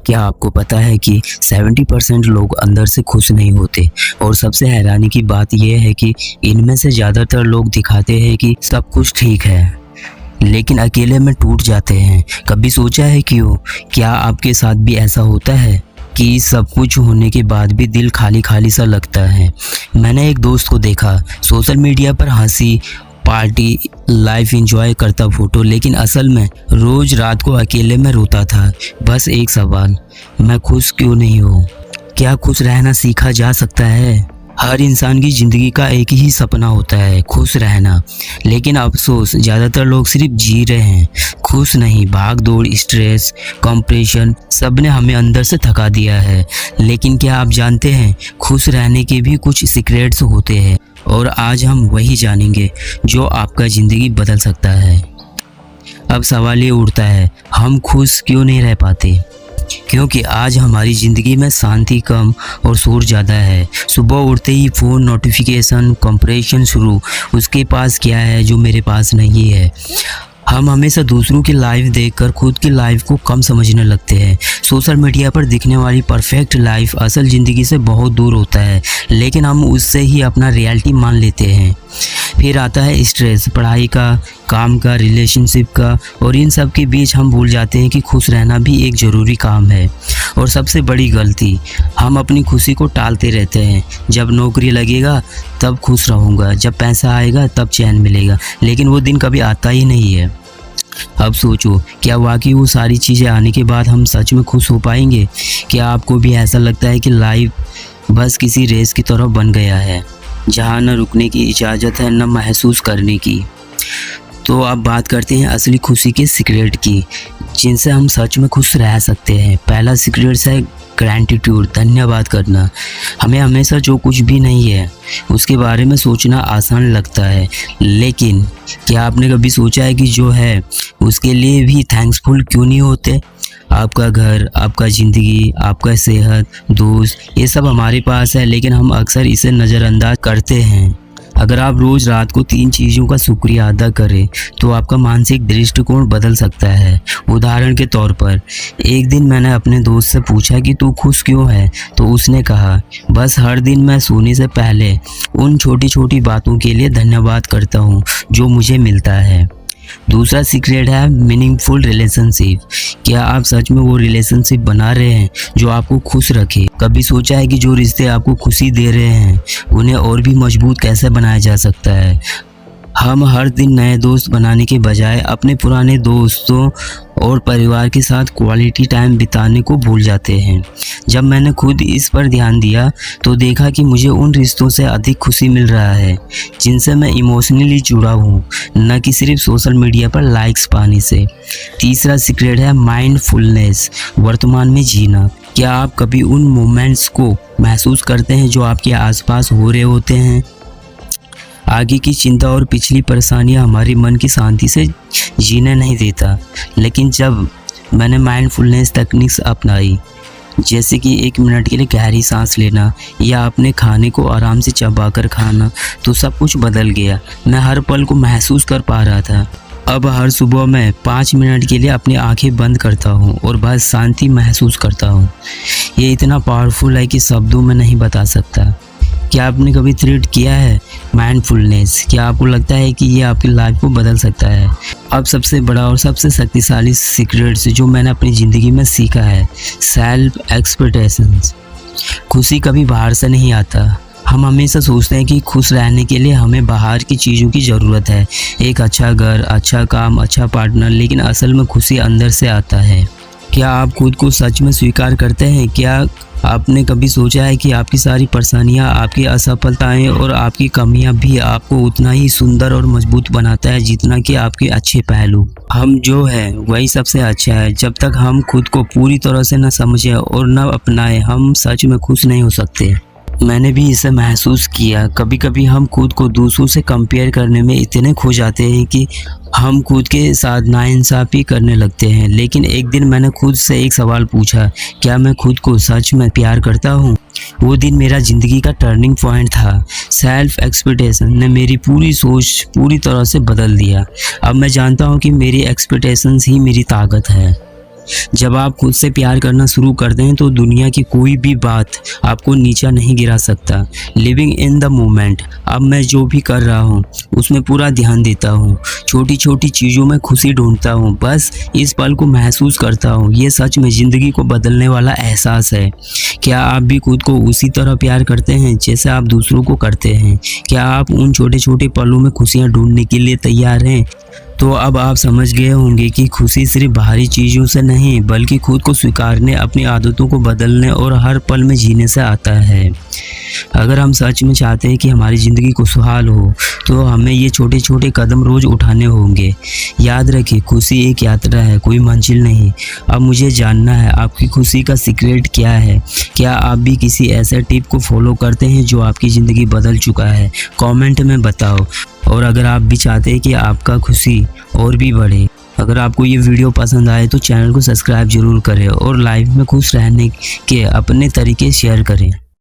क्या आपको पता है कि 70% लोग अंदर से खुश नहीं होते। और सबसे हैरानी की बात यह है कि इनमें से ज़्यादातर लोग दिखाते हैं कि सब कुछ ठीक है, लेकिन अकेले में टूट जाते हैं। कभी सोचा है क्यों? क्या आपके साथ भी ऐसा होता है कि सब कुछ होने के बाद भी दिल खाली खाली सा लगता है? मैंने एक दोस्त को देखा सोशल मीडिया पर हंसी पार्टी लाइफ एंजॉय करता फोटो, लेकिन असल में रोज रात को अकेले में रोता था। बस एक सवाल, मैं खुश क्यों नहीं हूँ? क्या खुश रहना सीखा जा सकता है? हर इंसान की ज़िंदगी का एक ही सपना होता है, खुश रहना। लेकिन अफसोस ज़्यादातर लोग सिर्फ जी रहे हैं, खुश नहीं। भाग दौड़, स्ट्रेस, कंप्रेशन सब ने हमें अंदर से थका दिया है। लेकिन क्या आप जानते हैं, खुश रहने के भी कुछ सीक्रेट्स होते हैं, और आज हम वही जानेंगे जो आपका ज़िंदगी बदल सकता है। अब सवाल ये उठता है, हम खुश क्यों नहीं रह पाते? क्योंकि आज हमारी ज़िंदगी में शांति कम और शोर ज़्यादा है। सुबह उठते ही फ़ोन नोटिफिकेशन, कंपैरिजन शुरू। उसके पास क्या है जो मेरे पास नहीं है? हम हमेशा दूसरों की लाइफ देखकर खुद की लाइफ को कम समझने लगते हैं। सोशल मीडिया पर दिखने वाली परफेक्ट लाइफ असल ज़िंदगी से बहुत दूर होता है, लेकिन हम उससे ही अपना रियलिटी मान लेते हैं। फिर आता है स्ट्रेस, पढ़ाई का, काम का, रिलेशनशिप का, और इन सब के बीच हम भूल जाते हैं कि खुश रहना भी एक ज़रूरी काम है। और सबसे बड़ी गलती, हम अपनी खुशी को टालते रहते हैं। जब नौकरी लगेगा तब खुश रहूँगा, जब पैसा आएगा तब चैन मिलेगा, लेकिन वो दिन कभी आता ही नहीं है। अब सोचो, क्या वाकई वो सारी चीज़ें आने के बाद हम सच में खुश हो पाएंगे? क्या आपको भी ऐसा लगता है कि लाइफ बस किसी रेस की तरह बन गया है, जहाँ न रुकने की इजाज़त है न महसूस करने की? तो अब बात करते हैं असली खुशी के सीक्रेट की, जिनसे हम सच में खुश रह सकते हैं। पहला सीक्रेट है ग्रैटिट्यूड, धन्यवाद करना। हमें हमेशा जो कुछ भी नहीं है उसके बारे में सोचना आसान लगता है, लेकिन क्या आपने कभी सोचा है कि जो है उसके लिए भी थैंक्सफुल क्यों नहीं होते? आपका घर, आपका ज़िंदगी, आपका सेहत, दोस्त, ये सब हमारे पास है, लेकिन हम अक्सर इसे नज़रअंदाज करते हैं। अगर आप रोज़ रात को 3 चीज़ों का शुक्रिया अदा करें तो आपका मानसिक दृष्टिकोण बदल सकता है। उदाहरण के तौर पर, एक दिन मैंने अपने दोस्त से पूछा कि तू खुश क्यों है, तो उसने कहा, बस हर दिन मैं सोने से पहले उन छोटी छोटी बातों के लिए धन्यवाद करता हूँ जो मुझे मिलता है। दूसरा सीक्रेट है मीनिंगफुल रिलेशनशिप। क्या आप सच में वो रिलेशनशिप बना रहे हैं जो आपको खुश रखे? कभी सोचा है कि जो रिश्ते आपको खुशी दे रहे हैं उन्हें और भी मजबूत कैसे बनाया जा सकता है? हम हर दिन नए दोस्त बनाने के बजाय अपने पुराने दोस्तों और परिवार के साथ क्वालिटी टाइम बिताने को भूल जाते हैं। जब मैंने खुद इस पर ध्यान दिया तो देखा कि मुझे उन रिश्तों से अधिक खुशी मिल रहा है जिनसे मैं इमोशनली जुड़ा हूँ, न कि सिर्फ सोशल मीडिया पर लाइक्स पाने से। तीसरा सीक्रेट है माइंडफुलनेस, वर्तमान में जीना। क्या आप कभी उन मोमेंट्स को महसूस करते हैं जो आपके आसपास हो रहे होते हैं? आगे की चिंता और पिछली परेशानियां हमारे मन की शांति से जीने नहीं देता, लेकिन जब मैंने माइंडफुलनेस तकनीक अपनाई, जैसे कि 1 मिनट के लिए गहरी सांस लेना या अपने खाने को आराम से चबाकर खाना, तो सब कुछ बदल गया। मैं हर पल को महसूस कर पा रहा था। अब हर सुबह मैं 5 मिनट के लिए अपनी आंखें बंद करता हूँ और बस शांति महसूस करता हूँ। ये इतना पावरफुल है कि शब्दों में नहीं बता सकता। क्या आपने कभी थ्रेड किया है माइंडफुलनेस? क्या आपको लगता है कि ये आपकी लाइफ को बदल सकता है? अब सबसे बड़ा और सबसे शक्तिशाली सीक्रेट्स जो मैंने अपनी ज़िंदगी में सीखा है, सेल्फ एक्सपेक्टेशंस। खुशी कभी बाहर से नहीं आता। हम हमेशा सोचते हैं कि खुश रहने के लिए हमें बाहर की चीज़ों की ज़रूरत है, एक अच्छा घर, अच्छा काम, अच्छा पार्टनर, लेकिन असल में खुशी अंदर से आता है। क्या आप खुद को सच में स्वीकार करते हैं? क्या आपने कभी सोचा है कि आपकी सारी परेशानियां, आपकी असफलताएं और आपकी कमियां भी आपको उतना ही सुंदर और मजबूत बनाता है जितना कि आपके अच्छे पहलू? हम जो है वही सबसे अच्छा है। जब तक हम खुद को पूरी तरह से न समझें और न अपनाएं, हम सच में खुश नहीं हो सकते। मैंने भी इसे महसूस किया। कभी कभी हम खुद को दूसरों से कंपेयर करने में इतने खो जाते हैं कि हम खुद के साथ नाइंसाफ़ी करने लगते हैं। लेकिन एक दिन मैंने खुद से एक सवाल पूछा, क्या मैं खुद को सच में प्यार करता हूँ? वो दिन मेरा ज़िंदगी का टर्निंग पॉइंट था। सेल्फ एक्सपेक्टेशन ने मेरी पूरी सोच पूरी तरह से बदल दिया। अब मैं जानता हूँ कि मेरी एक्सपेक्टेशंस ही मेरी ताकत है। जब आप खुद से प्यार करना शुरू कर दें तो दुनिया की कोई भी बात आपको नीचा नहीं गिरा सकता। लिविंग इन द मोमेंट, अब मैं जो भी कर रहा हूँ उसमें पूरा ध्यान देता हूँ, छोटी छोटी चीज़ों में खुशी ढूंढता हूँ, बस इस पल को महसूस करता हूँ। ये सच में ज़िंदगी को बदलने वाला एहसास है। क्या आप भी खुद को उसी तरह प्यार करते हैं जैसे आप दूसरों को करते हैं? क्या आप उन छोटे छोटे पलों में खुशियाँ ढूंढने के लिए तैयार हैं? तो अब आप समझ गए होंगे कि खुशी सिर्फ बाहरी चीज़ों से नहीं बल्कि खुद को स्वीकारने, अपनी आदतों को बदलने और हर पल में जीने से आता है। अगर हम सच में चाहते हैं कि हमारी ज़िंदगी खुशहाल हो तो हमें ये छोटे छोटे कदम रोज़ उठाने होंगे। याद रखिए, खुशी एक यात्रा है, कोई मंजिल नहीं। अब मुझे जानना है आपकी खुशी का सीक्रेट क्या है। क्या आप भी किसी ऐसे टिप को फॉलो करते हैं जो आपकी ज़िंदगी बदल चुका है? कमेंट में बताओ। और अगर आप भी चाहते हैं कि आपका खुशी और भी बढ़े, अगर आपको ये वीडियो पसंद आए तो चैनल को सब्सक्राइब जरूर करें और लाइफ में खुश रहने के अपने तरीके शेयर करें।